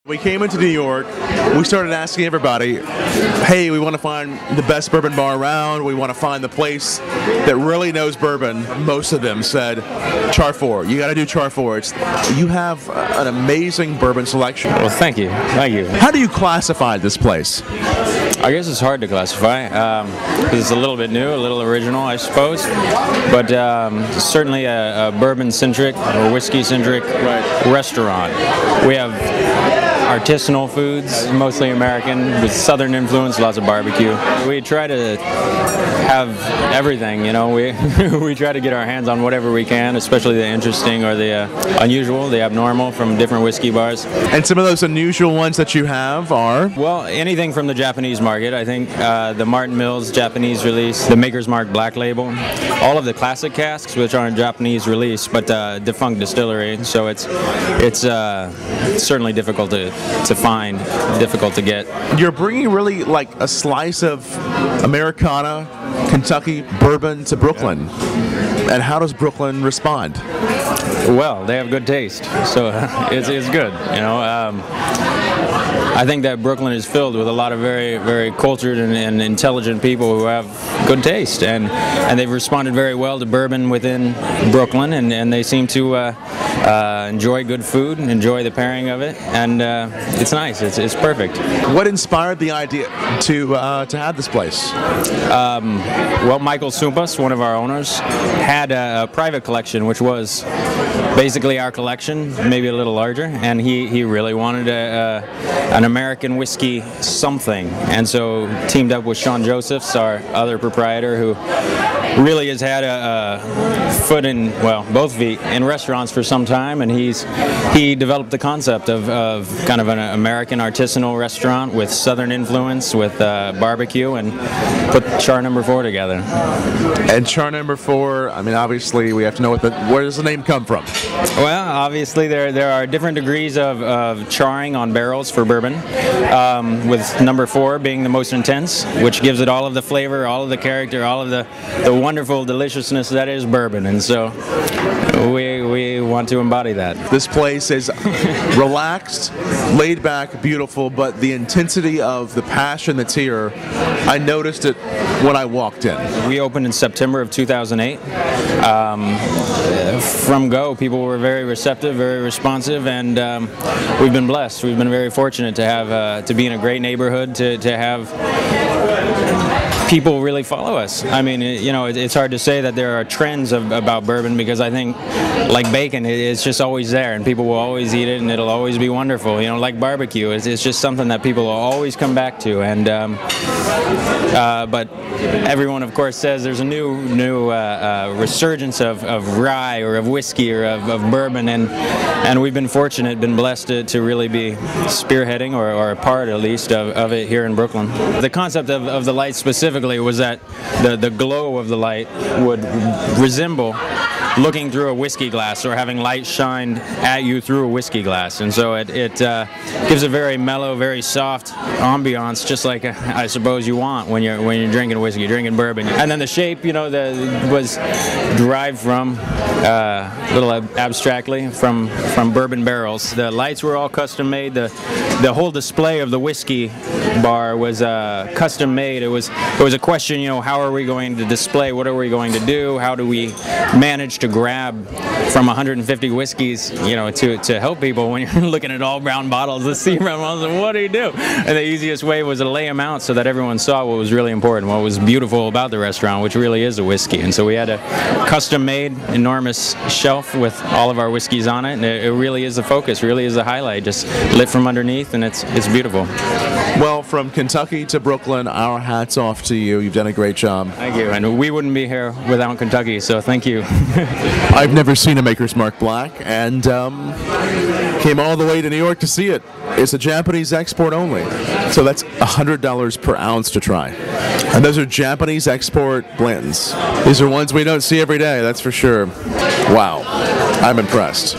We came into New York, we started asking everybody, hey, we want to find the best bourbon bar around, we want to find the place that really knows bourbon. Most of them said, Char 4, you got to do Char 4. You have an amazing bourbon selection. Well, thank you. Thank you. How do you classify this place? I guess it's hard to classify because it's a little bit new, a little original, I suppose. But certainly a bourbon-centric or whiskey-centric restaurant. We have artisanal foods, mostly American, with southern influence, lots of barbecue. We try to have everything, you know. We try to get our hands on whatever we can, especially the interesting or the unusual, the abnormal from different whiskey bars. And some of those unusual ones that you have are? Well, anything from the Japanese market. I think the Martin Mills Japanese release, the Maker's Mark Black Label, all of the classic casks, which are in Japanese release, but defunct distillery, so it's certainly difficult to find, difficult to get. You're bringing really like a slice of Americana, Kentucky bourbon to Brooklyn. And how does Brooklyn respond? Well, they have good taste, so it's good, you know. I think that Brooklyn is filled with a lot of very, very cultured and intelligent people who have good taste, and they've responded very well to bourbon within Brooklyn, and they seem to enjoy good food and enjoy the pairing of it, and it's nice. It's perfect. What inspired the idea to have this place? Well, Michael Sumpas, one of our owners, had a private collection, which was basically our collection, maybe a little larger, and he really wanted an American whiskey something, and so teamed up with Sean Josephs, our other proprietor, who really has had a foot in, well, both feet in restaurants for some time, and he developed the concept of kind of an American artisanal restaurant with southern influence, with barbecue, and put Char No. 4 together. And Char No. 4, I mean, obviously we have to know where does the name come from? Well, obviously there are different degrees of charring on barrels for bourbon, with No. 4 being the most intense, which gives it all of the flavor, all of the character, all of the wonderful deliciousness that is bourbon, and so we want to embody that. This place is relaxed, laid back, beautiful, but the intensity of the passion that's here, I noticed it when I walked in. We opened in September of 2008. From go, people were very receptive, very responsive, and we've been blessed. We've been very fortunate to have to be in a great neighborhood, to have people really follow us. I mean, you know, it's hard to say that there are trends about bourbon, because I think, like bacon, it's just always there, and people will always eat it, and it'll always be wonderful. You know, like barbecue, it's just something that people will always come back to. And but everyone, of course, says there's a new resurgence of rye or of whiskey or of bourbon, and we've been fortunate, been blessed to really be spearheading or a part, at least, of it here in Brooklyn. The concept of the light specifically was that the glow of the light would resemble looking through a whiskey glass, or having light shined at you through a whiskey glass, and so it gives a very mellow, very soft ambiance, just like I suppose you want when you're drinking whiskey, drinking bourbon. And then the shape, you know, was derived from a little abstractly from bourbon barrels. The lights were all custom made. The whole display of the whiskey bar was custom made. It was a question, you know, how are we going to display? What are we going to do? How do we manage to grab from 150 whiskeys, you know, to help people when you're looking at all brown bottles, the sea brown bottles, and what do you do? And the easiest way was to lay them out so that everyone saw what was really important, what was beautiful about the restaurant, which really is a whiskey. And so we had a custom-made, enormous shelf with all of our whiskeys on it, and it really is the focus, really is the highlight, just lit from underneath, and it's beautiful. Well, from Kentucky to Brooklyn, our hats off to you. You've done a great job. Thank you, and we wouldn't be here without Kentucky, so thank you. I've never seen a Maker's Mark Black, and came all the way to New York to see it. It's a Japanese export only, so that's $100 per ounce to try. And those are Japanese export blends. These are ones we don't see every day, that's for sure. Wow, I'm impressed.